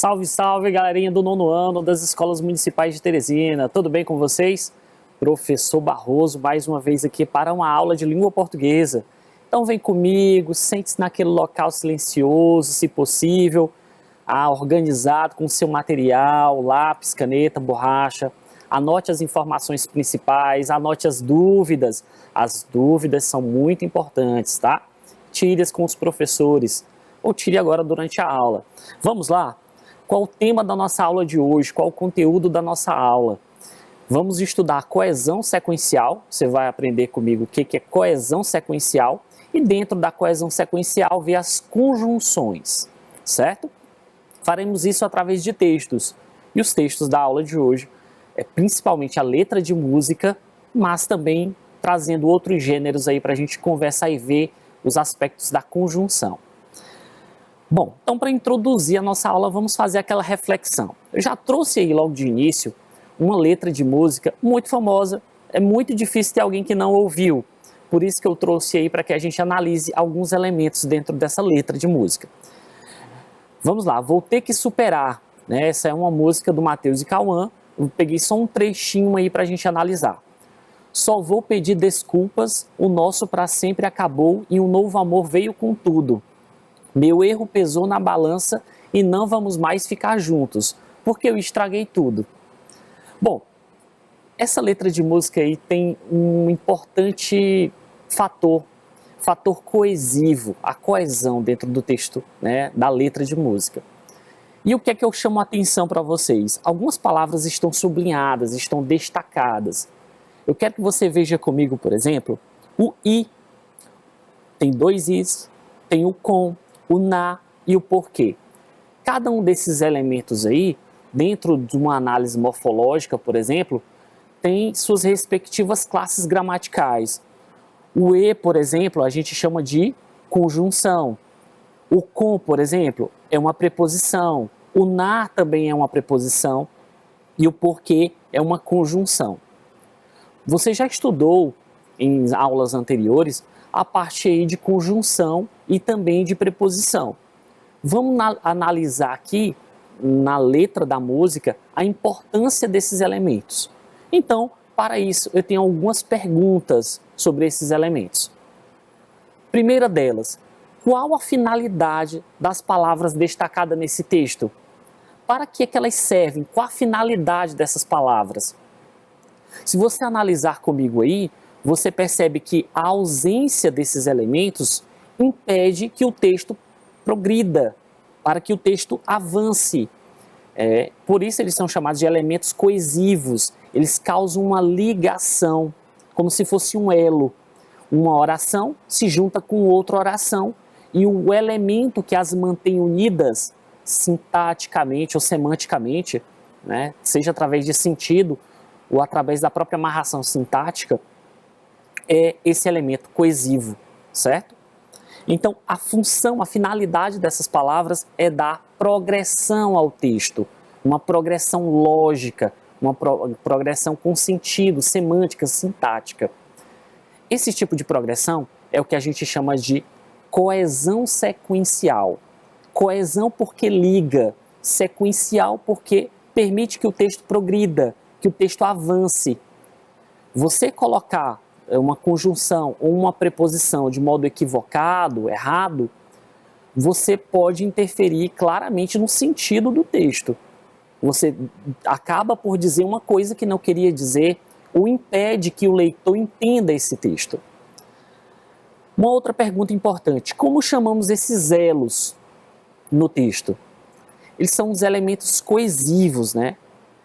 Salve, salve, galerinha do nono ano das escolas municipais de Teresina. Tudo bem com vocês? Professor Barroso, mais uma vez aqui para uma aula de língua portuguesa. Então vem comigo, sente-se naquele local silencioso, se possível, organizado com seu material, lápis, caneta, borracha. Anote as informações principais, anote as dúvidas. As dúvidas são muito importantes, tá? Tire-as com os professores, ou tire agora durante a aula. Vamos lá? Qual o tema da nossa aula de hoje? Qual o conteúdo da nossa aula? Vamos estudar coesão sequencial. Você vai aprender comigo o que é coesão sequencial. E dentro da coesão sequencial, ver as conjunções, certo? Faremos isso através de textos. E os textos da aula de hoje é principalmente a letra de música, mas também trazendo outros gêneros aí para a gente conversar e ver os aspectos da conjunção. Bom, então para introduzir a nossa aula, vamos fazer aquela reflexão. Eu já trouxe aí logo de início uma letra de música muito famosa, é muito difícil ter alguém que não ouviu, por isso que eu trouxe aí para que a gente analise alguns elementos dentro dessa letra de música. Vamos lá, Vou Ter Que Superar, né? Essa é uma música do Matheus e Cauã, eu peguei só um trechinho aí para a gente analisar. Só vou pedir desculpas, o nosso pra sempre acabou e um novo amor veio com tudo. Meu erro pesou na balança e não vamos mais ficar juntos, porque eu estraguei tudo. Bom, essa letra de música aí tem um importante fator coesivo, a coesão dentro do texto, né, da letra de música. E o que é que eu chamo a atenção para vocês? Algumas palavras estão sublinhadas, estão destacadas. Eu quero que você veja comigo, por exemplo, o i. Tem dois is, tem o com, o na e o porquê. Cada um desses elementos aí, dentro de uma análise morfológica, por exemplo, tem suas respectivas classes gramaticais. O e, por exemplo, a gente chama de conjunção. O com, por exemplo, é uma preposição. O na também é uma preposição. E o porquê é uma conjunção. Você já estudou em aulas anteriores a parte aí de conjunção e também de preposição. Vamos analisar aqui, na letra da música, a importância desses elementos. Então, para isso, eu tenho algumas perguntas sobre esses elementos. Primeira delas, qual a finalidade das palavras destacadas nesse texto? Para que é que elas servem? Qual a finalidade dessas palavras? Se você analisar comigo aí, você percebe que a ausência desses elementos impede que o texto progrida, para que o texto avance. Por isso eles são chamados de elementos coesivos. Eles causam uma ligação, como se fosse um elo. Uma oração se junta com outra oração e o elemento que as mantém unidas, sintaticamente ou semanticamente, né, seja através de sentido ou através da própria amarração sintática, é esse elemento coesivo, certo? Então, a função, a finalidade dessas palavras é dar progressão ao texto, uma progressão lógica, uma progressão com sentido, semântica, sintática. Esse tipo de progressão é o que a gente chama de coesão sequencial. Coesão porque liga, sequencial porque permite que o texto progrida, que o texto avance. Você colocar uma conjunção ou uma preposição de modo equivocado, errado, você pode interferir claramente no sentido do texto. Você acaba por dizer uma coisa que não queria dizer ou impede que o leitor entenda esse texto. Uma outra pergunta importante, como chamamos esses elos no texto? Eles são os elementos coesivos, né?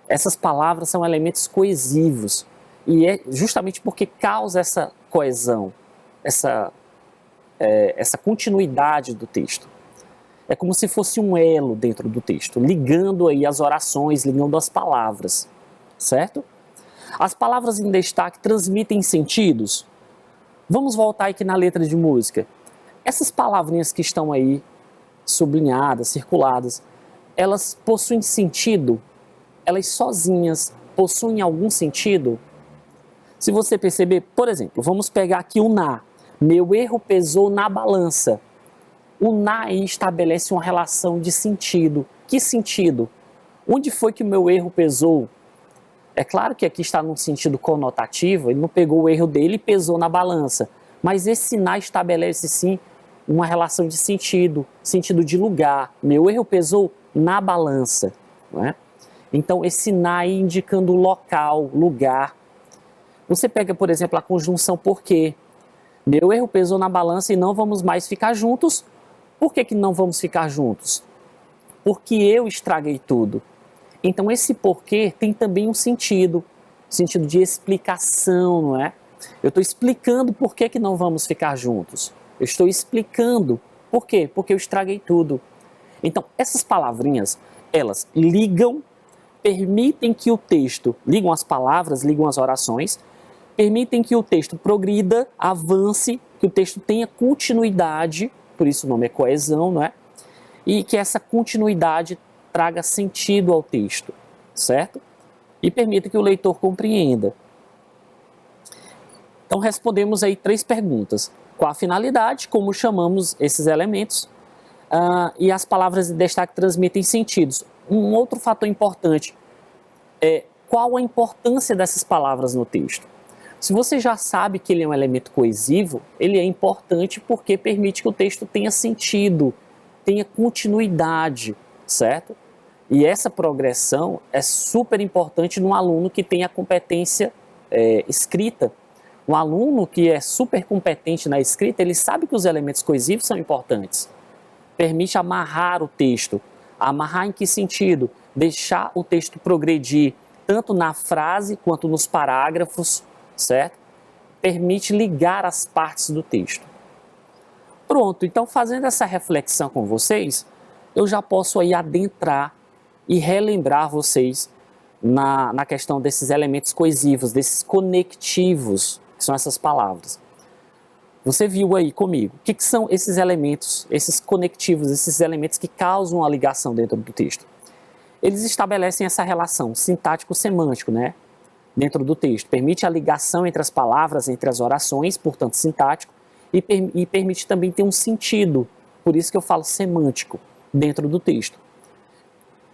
Essas palavras são elementos coesivos e é justamente porque causa essa coesão, essa continuidade do texto. É como se fosse um elo dentro do texto, ligando aí as orações, ligando as palavras, certo? As palavras em destaque transmitem sentidos. Vamos voltar aqui na letra de música. Essas palavrinhas que estão aí sublinhadas, circuladas, elas possuem sentido? Elas sozinhas possuem algum sentido? Se você perceber, por exemplo, vamos pegar aqui o na. Meu erro pesou na balança. O na aí estabelece uma relação de sentido. Que sentido? Onde foi que o meu erro pesou? É claro que aqui está num sentido conotativo, ele não pegou o erro dele e pesou na balança. Mas esse na estabelece sim uma relação de sentido, sentido de lugar. Meu erro pesou na balança, não é? Então esse na aí indicando local, lugar. Você pega, por exemplo, a conjunção porque. Meu erro pesou na balança e não vamos mais ficar juntos. Por que não vamos ficar juntos? Porque eu estraguei tudo. Então esse porquê tem também um sentido de explicação, não é? Eu estou explicando por que não vamos ficar juntos. Eu estou explicando por quê? Porque eu estraguei tudo. Então essas palavrinhas, elas ligam, permitem que o texto, ligam as palavras, ligam as orações, permitem que o texto progrida, avance, que o texto tenha continuidade, por isso o nome é coesão, não é? E que essa continuidade traga sentido ao texto, certo? E permita que o leitor compreenda. Então respondemos aí 3 perguntas. Qual a finalidade, como chamamos esses elementos, e as palavras de destaque transmitem sentidos. Um outro fator importante é qual a importância dessas palavras no texto. Se você já sabe que ele é um elemento coesivo, ele é importante porque permite que o texto tenha sentido, tenha continuidade, certo? E essa progressão é super importante num aluno que tem a competência escrita. Um aluno que é super competente na escrita, ele sabe que os elementos coesivos são importantes. Permite amarrar o texto. Amarrar em que sentido? Deixar o texto progredir, tanto na frase quanto nos parágrafos, certo? Permite ligar as partes do texto. Pronto, então fazendo essa reflexão com vocês, eu já posso aí adentrar e relembrar vocês na questão desses elementos coesivos, desses conectivos, que são essas palavras. Você viu aí comigo, o que são esses elementos, esses conectivos, esses elementos que causam a ligação dentro do texto? Eles estabelecem essa relação sintático-semântico, né? Dentro do texto. Permite a ligação entre as palavras, entre as orações, portanto sintático, e permite também ter um sentido, por isso que eu falo semântico, dentro do texto.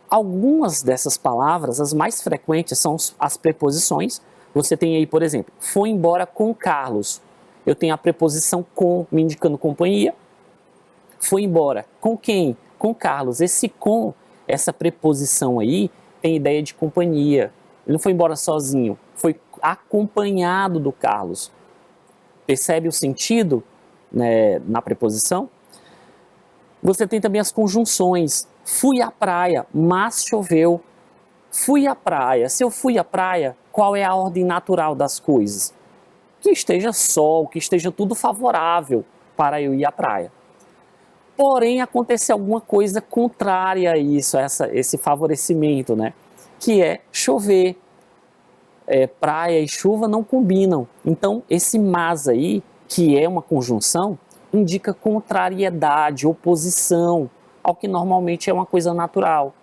Algumas dessas palavras, as mais frequentes, são as preposições. Você tem aí, por exemplo, foi embora com Carlos. Eu tenho a preposição com, me indicando companhia. Foi embora. Com quem? Com Carlos. Esse com, essa preposição aí, tem ideia de companhia. Ele não foi embora sozinho, foi acompanhado do Carlos. Percebe o sentido, né, na preposição? Você tem também as conjunções. Fui à praia, mas choveu. Fui à praia. Se eu fui à praia, qual é a ordem natural das coisas? Que esteja sol, que esteja tudo favorável para eu ir à praia. Porém, aconteceu alguma coisa contrária a isso, esse favorecimento, né? Que é chover. Praia e chuva não combinam. Então, esse mas aí, que é uma conjunção, indica contrariedade, oposição ao que normalmente é uma coisa natural.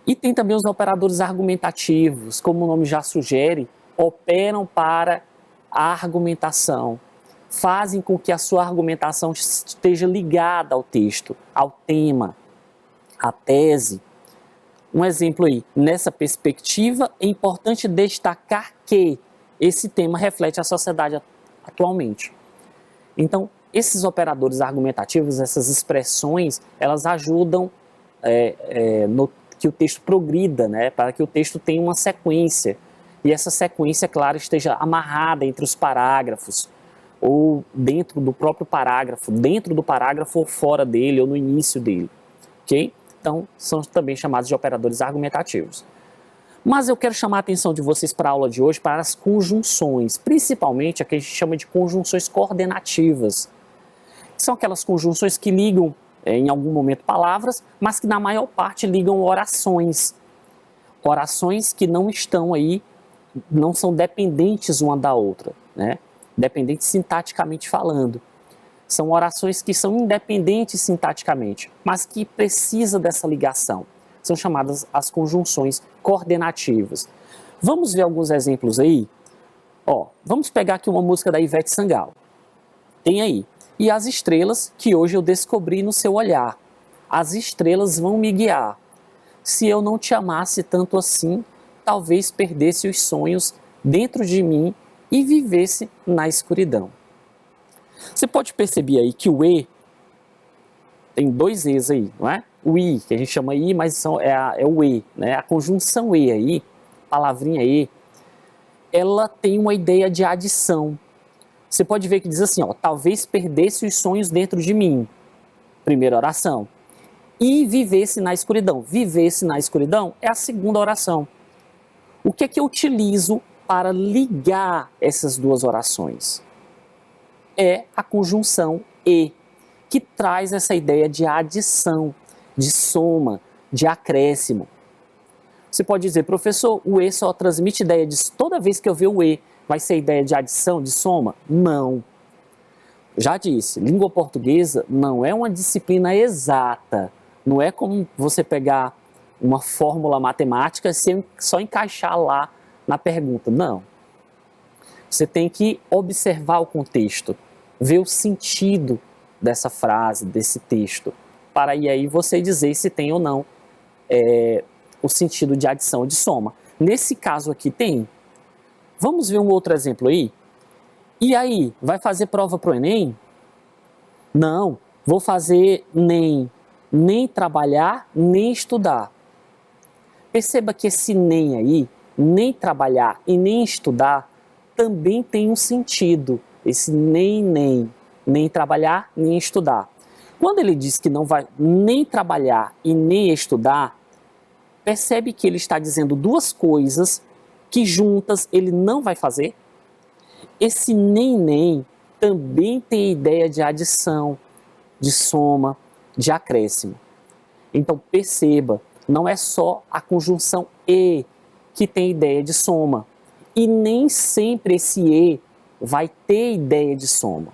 E tem também os operadores argumentativos, como o nome já sugere, operam para a argumentação. Fazem com que a sua argumentação esteja ligada ao texto, ao tema, à tese. Um exemplo aí, nessa perspectiva, é importante destacar que esse tema reflete a sociedade atualmente. Então, esses operadores argumentativos, essas expressões, elas ajudam que o texto progrida, né, para que o texto tenha uma sequência. E essa sequência, claro, esteja amarrada entre os parágrafos, ou dentro do próprio parágrafo, dentro do parágrafo ou fora dele, ou no início dele. Ok? Então, são também chamados de operadores argumentativos. Mas eu quero chamar a atenção de vocês para a aula de hoje para as conjunções, principalmente a que a gente chama de conjunções coordenativas. São aquelas conjunções que ligam, em algum momento, palavras, mas que na maior parte ligam orações. Orações que não estão aí, não são dependentes uma da outra, né? Dependentes sintaticamente falando. São orações que são independentes sintaticamente, mas que precisam dessa ligação. São chamadas as conjunções coordenativas. Vamos ver alguns exemplos aí? Vamos pegar aqui uma música da Ivete Sangalo. Tem aí, e as estrelas que hoje eu descobri no seu olhar. As estrelas vão me guiar. Se eu não te amasse tanto assim, talvez perdesse os sonhos dentro de mim e vivesse na escuridão. Você pode perceber aí que o E tem dois E's aí, não é? O I, que a gente chama I, mas é o E, né? A conjunção E aí, palavrinha E, ela tem uma ideia de adição. Você pode ver que diz assim, ó, talvez perdesse os sonhos dentro de mim. Primeira oração. E vivesse na escuridão. Vivesse na escuridão é a segunda oração. O que é que eu utilizo para ligar essas duas orações? É a conjunção E, que traz essa ideia de adição, de soma, de acréscimo. Você pode dizer, professor, o E só transmite ideia de... Toda vez que eu ver o E, vai ser ideia de adição, de soma? Não. Já disse, língua portuguesa não é uma disciplina exata. Não é como você pegar uma fórmula matemática e só encaixar lá na pergunta. Não. Você tem que observar o contexto, ver o sentido dessa frase, desse texto, para aí você dizer se tem ou não o sentido de adição ou de soma. Nesse caso aqui tem. Vamos ver um outro exemplo aí? E aí, vai fazer prova para o Enem? Não, vou fazer nem trabalhar, nem estudar. Perceba que esse nem aí, nem trabalhar e nem estudar, também tem um sentido. Esse nem trabalhar, nem estudar. Quando ele diz que não vai nem trabalhar e nem estudar, percebe que ele está dizendo duas coisas que juntas ele não vai fazer? Esse nem também tem ideia de adição, de soma, de acréscimo. Então perceba, não é só a conjunção E que tem ideia de soma. E nem sempre esse E vai ter ideia de soma.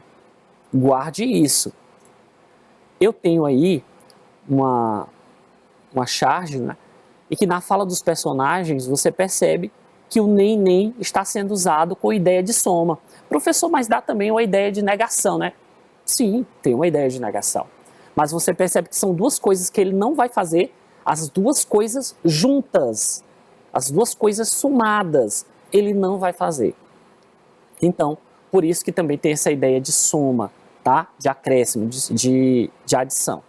Guarde isso. Eu tenho aí uma charge, né? E que na fala dos personagens você percebe que o nem está sendo usado com ideia de soma. Professor, mas dá também uma ideia de negação, né? Sim, tem uma ideia de negação. Mas você percebe que são duas coisas que ele não vai fazer, as duas coisas juntas, as duas coisas somadas, ele não vai fazer. Então, por isso que também tem essa ideia de soma, tá? De acréscimo, de adição.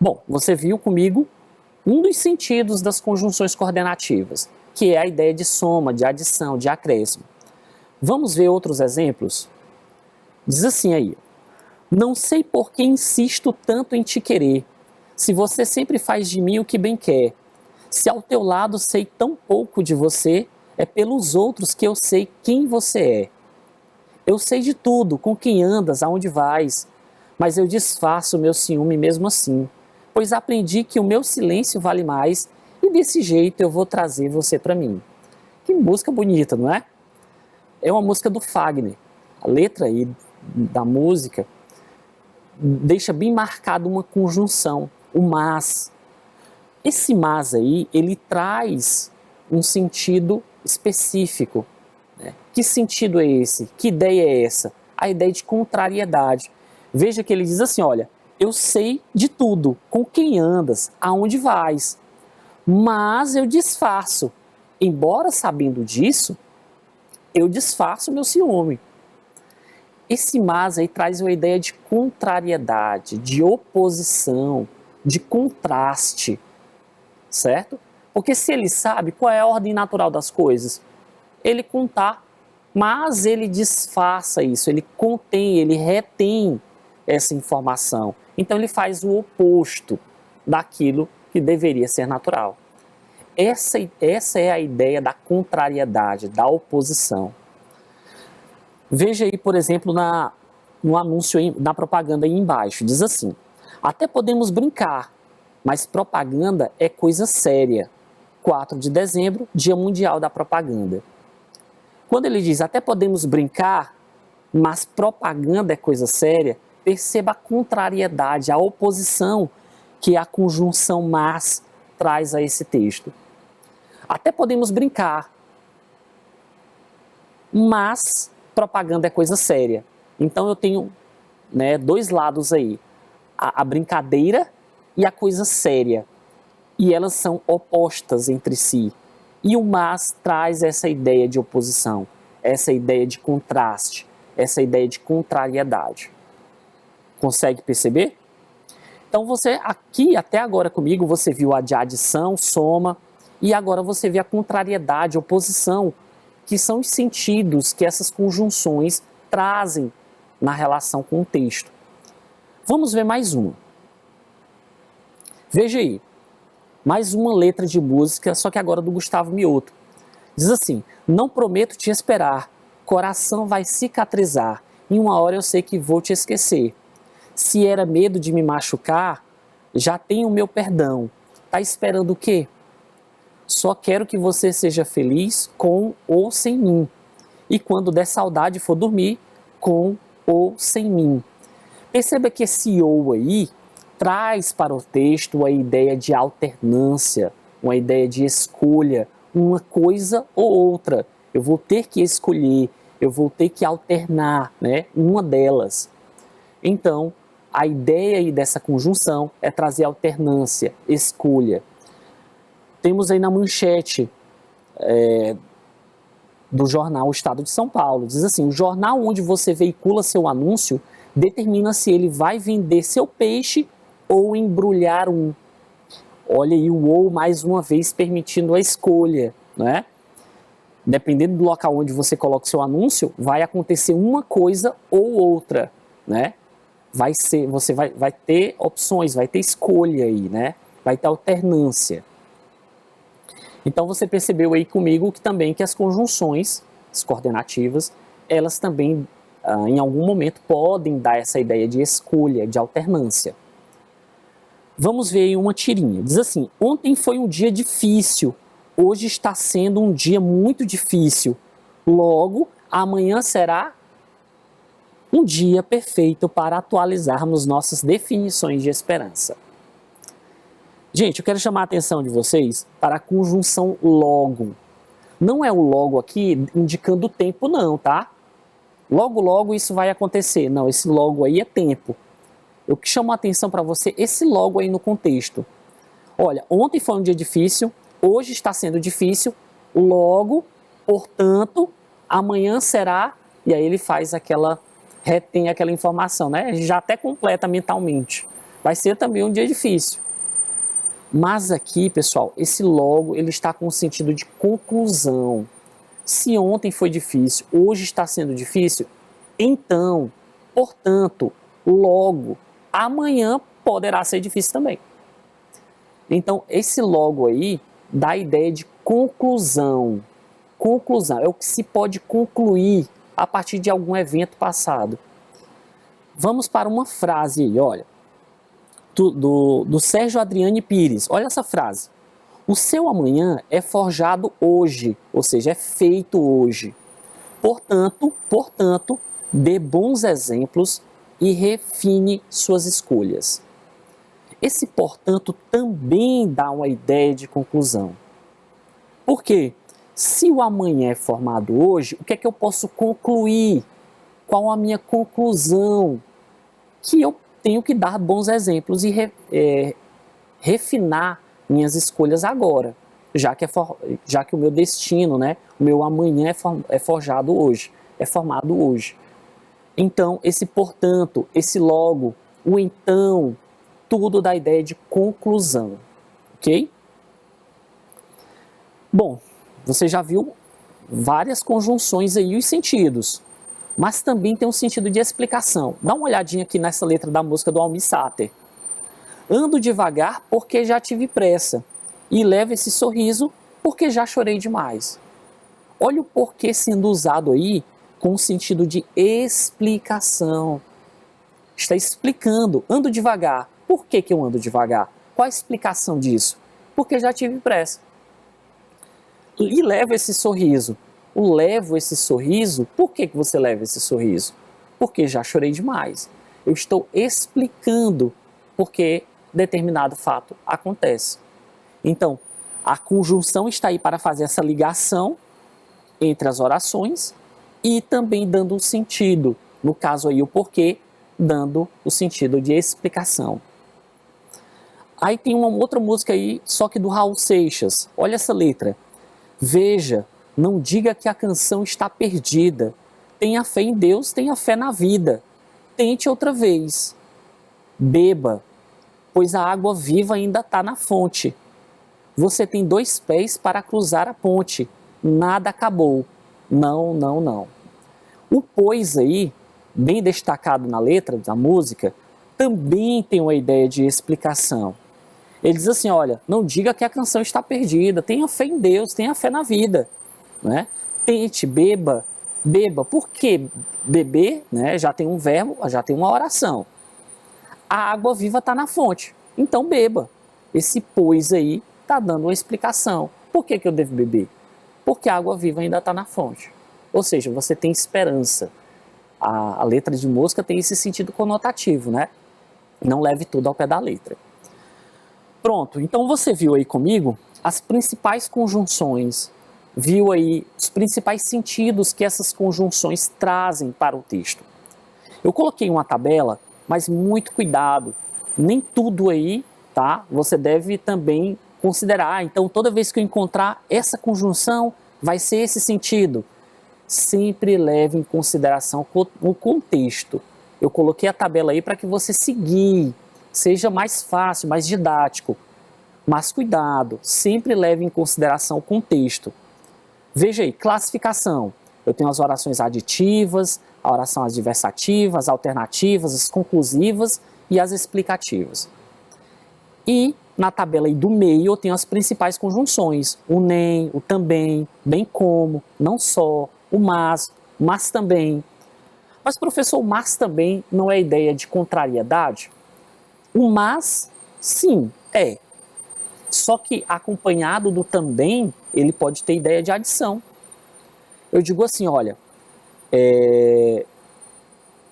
Bom, você viu comigo um dos sentidos das conjunções coordenativas, que é a ideia de soma, de adição, de acréscimo. Vamos ver outros exemplos? Diz assim aí, não sei por que insisto tanto em te querer, se você sempre faz de mim o que bem quer. Se ao teu lado sei tão pouco de você, é pelos outros que eu sei quem você é. Eu sei de tudo, com quem andas, aonde vais, mas eu disfarço o meu ciúme mesmo assim, pois aprendi que o meu silêncio vale mais e desse jeito eu vou trazer você para mim. Que música bonita, não é? É uma música do Fagner. A letra aí da música deixa bem marcada uma conjunção, o mas. Esse mas aí, ele traz um sentido específico. Né? Que sentido é esse? Que ideia é essa? A ideia de contrariedade. Veja que ele diz assim, olha, eu sei de tudo, com quem andas, aonde vais, mas eu disfarço. Embora sabendo disso, eu disfarço meu ciúme. Esse mas aí traz uma ideia de contrariedade, de oposição, de contraste, certo? Porque se ele sabe qual é a ordem natural das coisas, ele contar, mas ele disfarça isso, ele contém, ele retém essa informação. Então ele faz o oposto daquilo que deveria ser natural. Essa é a ideia da contrariedade, da oposição. Veja aí, por exemplo, no anúncio, na propaganda aí embaixo, diz assim, até podemos brincar, mas propaganda é coisa séria. 4 de dezembro, Dia Mundial da Propaganda. Quando ele diz, até podemos brincar, mas propaganda é coisa séria, perceba a contrariedade, a oposição que a conjunção mas traz a esse texto. Até podemos brincar, mas propaganda é coisa séria. Então eu tenho né, dois lados aí, a brincadeira e a coisa séria, e elas são opostas entre si. E o mas traz essa ideia de oposição, essa ideia de contraste, essa ideia de contrariedade. Consegue perceber? Então você aqui, até agora comigo, você viu a de adição, soma, e agora você vê a contrariedade, oposição, que são os sentidos que essas conjunções trazem na relação com o texto. Vamos ver mais uma. Veja aí, mais uma letra de música, só que agora do Gustavo Mioto. Diz assim: não prometo te esperar, coração vai cicatrizar, em uma hora eu sei que vou te esquecer. Se era medo de me machucar, já tenho o meu perdão. Tá esperando o quê? Só quero que você seja feliz com ou sem mim. E quando der saudade for dormir, com ou sem mim. Perceba que esse ou aí traz para o texto a ideia de alternância, uma ideia de escolha, uma coisa ou outra. Eu vou ter que escolher, eu vou ter que alternar, né, uma delas. Então, a ideia aí dessa conjunção é trazer alternância, escolha. Temos aí na manchete do jornal O Estado de São Paulo, diz assim: o jornal onde você veicula seu anúncio determina se ele vai vender seu peixe ou embrulhar um. Olha aí o ou mais uma vez permitindo a escolha, né? Dependendo do local onde você coloca o seu anúncio, vai acontecer uma coisa ou outra, né? Você vai ter opções, vai ter escolha aí, né? Vai ter alternância. Então você percebeu aí comigo que também que as conjunções, as coordenativas, elas também em algum momento podem dar essa ideia de escolha, de alternância. Vamos ver aí uma tirinha. Diz assim: ontem foi um dia difícil, hoje está sendo um dia muito difícil. Logo, amanhã será um dia perfeito para atualizarmos nossas definições de esperança. Gente, eu quero chamar a atenção de vocês para a conjunção logo. Não é o logo aqui indicando o tempo não, tá? Logo, logo isso vai acontecer. Não, esse logo aí é tempo. Eu que chamo a atenção para você esse logo aí no contexto. Olha, ontem foi um dia difícil, hoje está sendo difícil, logo, portanto, amanhã será, e aí ele faz retém aquela informação, né? Já até completa mentalmente. Vai ser também um dia difícil. Mas aqui, pessoal, esse logo ele está com o sentido de conclusão. Se ontem foi difícil, hoje está sendo difícil, então, portanto, logo, amanhã poderá ser difícil também. Então, esse logo aí dá a ideia de conclusão. Conclusão é o que se pode concluir a partir de algum evento passado. Vamos para uma frase aí, olha. Do Sérgio Adriane Pires. Olha essa frase. O seu amanhã é forjado hoje, ou seja, é feito hoje. Portanto, dê bons exemplos e refine suas escolhas. Esse portanto também dá uma ideia de conclusão. Por quê? Se o amanhã é formado hoje, o que é que eu posso concluir? Qual a minha conclusão? Que eu tenho que dar bons exemplos e refinar minhas escolhas agora, já que o meu destino, né, o meu amanhã é forjado hoje, é formado hoje. Então, esse portanto, esse logo, o então, tudo dá ideia de conclusão, ok? Bom, você já viu várias conjunções aí, os sentidos, mas também tem um sentido de explicação. Dá uma olhadinha aqui nessa letra da música do Almir Sater. Ando devagar porque já tive pressa, e levo esse sorriso porque já chorei demais. Olha o porquê sendo usado aí com o sentido de explicação. Está explicando, ando devagar. Por que eu ando devagar? Qual a explicação disso? Porque já tive pressa. E levo esse sorriso. O levo esse sorriso, por que você leva esse sorriso? Porque já chorei demais. Eu estou explicando porque determinado fato acontece. Então, a conjunção está aí para fazer essa ligação entre as orações e também dando um sentido. No caso aí, o porquê dando o sentido de explicação. Aí tem uma outra música aí, só que do Raul Seixas. Olha essa letra. Veja, não diga que a canção está perdida. Tenha fé em Deus, tenha fé na vida. Tente outra vez. Beba, pois a água viva ainda está na fonte. Você tem 2 pés para cruzar a ponte. Nada acabou. Não, não, não. O pois aí, bem destacado na letra da música, também tem uma ideia de explicação. Ele diz assim, olha, não diga que a canção está perdida, tenha fé em Deus, tenha fé na vida, né? Tente, beba, beba. Por que beber, né? Já tem um verbo, já tem uma oração. A água viva está na fonte, então beba. Esse pois aí está dando uma explicação. Por que eu devo beber? Porque a água viva ainda está na fonte. Ou seja, você tem esperança. A letra de música tem esse sentido conotativo, né? Não leve tudo ao pé da letra. Pronto, então você viu aí comigo as principais conjunções, viu aí os principais sentidos que essas conjunções trazem para o texto. Eu coloquei uma tabela, mas muito cuidado, nem tudo aí, tá? Você deve também considerar, então toda vez que eu encontrar essa conjunção, vai ser esse sentido. Sempre leve em consideração o contexto. Eu coloquei a tabela aí para que você seguir, seja mais fácil, mais didático. Mas cuidado, sempre leve em consideração o contexto. Veja aí, classificação. Eu tenho as orações aditivas, a oração adversativa, as alternativas, as conclusivas e as explicativas. E na tabela aí do meio eu tenho as principais conjunções. O nem, o também, bem como, não só, o mas também. Mas professor, o mas também não é ideia de contrariedade? O mas, sim, é. Só que acompanhado do também, ele pode ter ideia de adição. Eu digo assim, olha,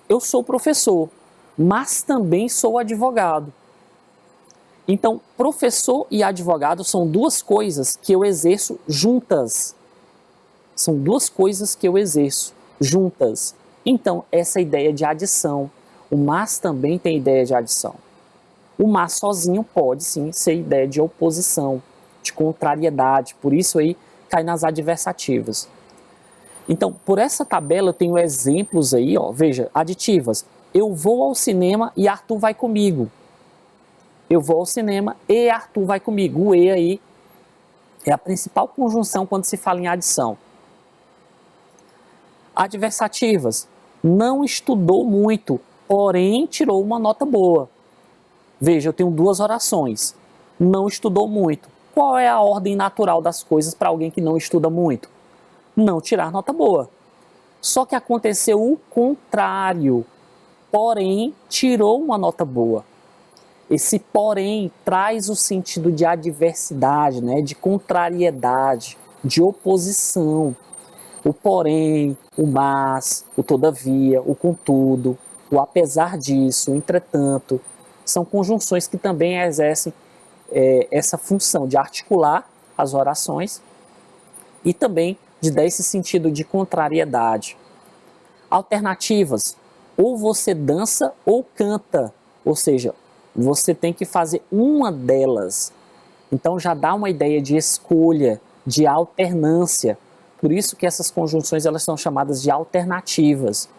eu sou professor, mas também sou advogado. Então, professor e advogado são 2 coisas que eu exerço juntas. São 2 coisas que eu exerço juntas. Então, essa ideia de adição. O mas também tem ideia de adição. O mas sozinho pode sim ser ideia de oposição, de contrariedade, por isso aí cai nas adversativas. Então, por essa tabela eu tenho exemplos aí, ó, veja, aditivas. Eu vou ao cinema e Arthur vai comigo. Eu vou ao cinema e Arthur vai comigo. O e aí é a principal conjunção quando se fala em adição. Adversativas. Não estudou muito, porém tirou uma nota boa. Veja, eu tenho 2 orações. Não estudou muito. Qual é a ordem natural das coisas para alguém que não estuda muito? Não tirar nota boa. Só que aconteceu o contrário. Porém, tirou uma nota boa. Esse porém traz o sentido de adversidade, né? De contrariedade, de oposição. O porém, o mas, o todavia, o contudo, o apesar disso, o entretanto, são conjunções que também exercem essa função de articular as orações e também de dar esse sentido de contrariedade. Alternativas, ou você dança ou canta, ou seja, você tem que fazer uma delas. Então já dá uma ideia de escolha, de alternância. Por isso que essas conjunções elas são chamadas de alternativas.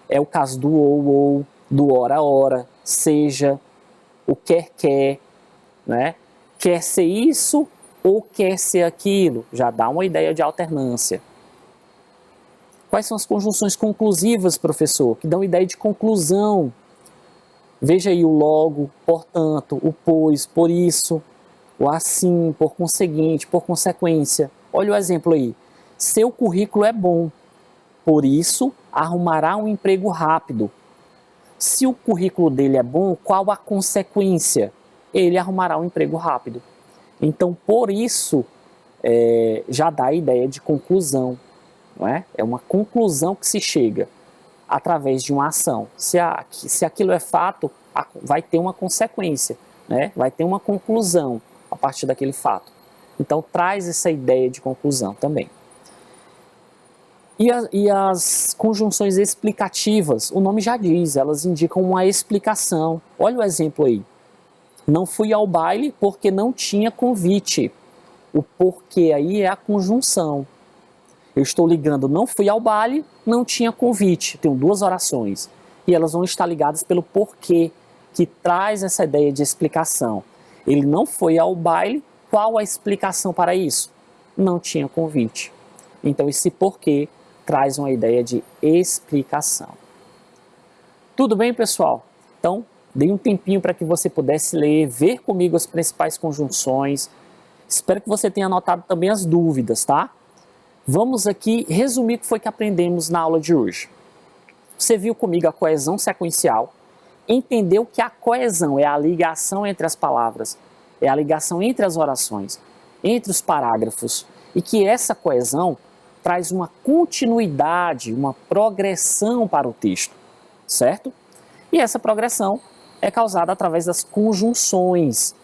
É o caso do ou, do ora, seja, o quer, né? Quer ser isso ou quer ser aquilo, já dá uma ideia de alternância. Quais são as conjunções conclusivas, professor? Que dão ideia de conclusão. Veja aí o logo, portanto, o pois, por isso, o assim, por conseguinte, por consequência. Olha o exemplo aí. Seu currículo é bom, por isso arrumará um emprego rápido. Se o currículo dele é bom, qual a consequência? Ele arrumará um emprego rápido. Então, por isso, já dá a ideia de conclusão. Não é? É uma conclusão que se chega através de uma ação. Se aquilo é fato, vai ter uma consequência, né? Vai ter uma conclusão a partir daquele fato. Então, traz essa ideia de conclusão também. E as conjunções explicativas, o nome já diz, elas indicam uma explicação. Olha o exemplo aí. Não fui ao baile porque não tinha convite. O porquê aí é a conjunção. Eu estou ligando não fui ao baile, não tinha convite. Tenho duas orações. E elas vão estar ligadas pelo porquê, que traz essa ideia de explicação. Ele não foi ao baile, qual a explicação para isso? Não tinha convite. Então esse porquê traz uma ideia de explicação. Tudo bem, pessoal? Então, dei um tempinho para que você pudesse ler, ver comigo as principais conjunções. Espero que você tenha anotado também as dúvidas, tá? Vamos aqui resumir o que foi que aprendemos na aula de hoje. Você viu comigo a coesão sequencial, entendeu que a coesão é a ligação entre as palavras, é a ligação entre as orações, entre os parágrafos, e que essa coesão traz uma continuidade, uma progressão para o texto, certo? E essa progressão é causada através das conjunções,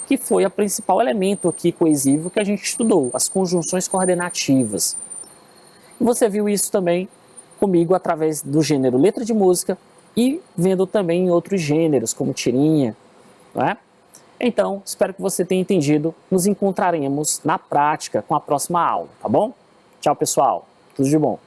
que foi o principal elemento aqui coesivo que a gente estudou, as conjunções coordenativas. E você viu isso também comigo através do gênero letra de música e vendo também em outros gêneros, como tirinha, não é? Então, espero que você tenha entendido. Nos encontraremos na prática com a próxima aula, tá bom? Tchau, pessoal. Tudo de bom.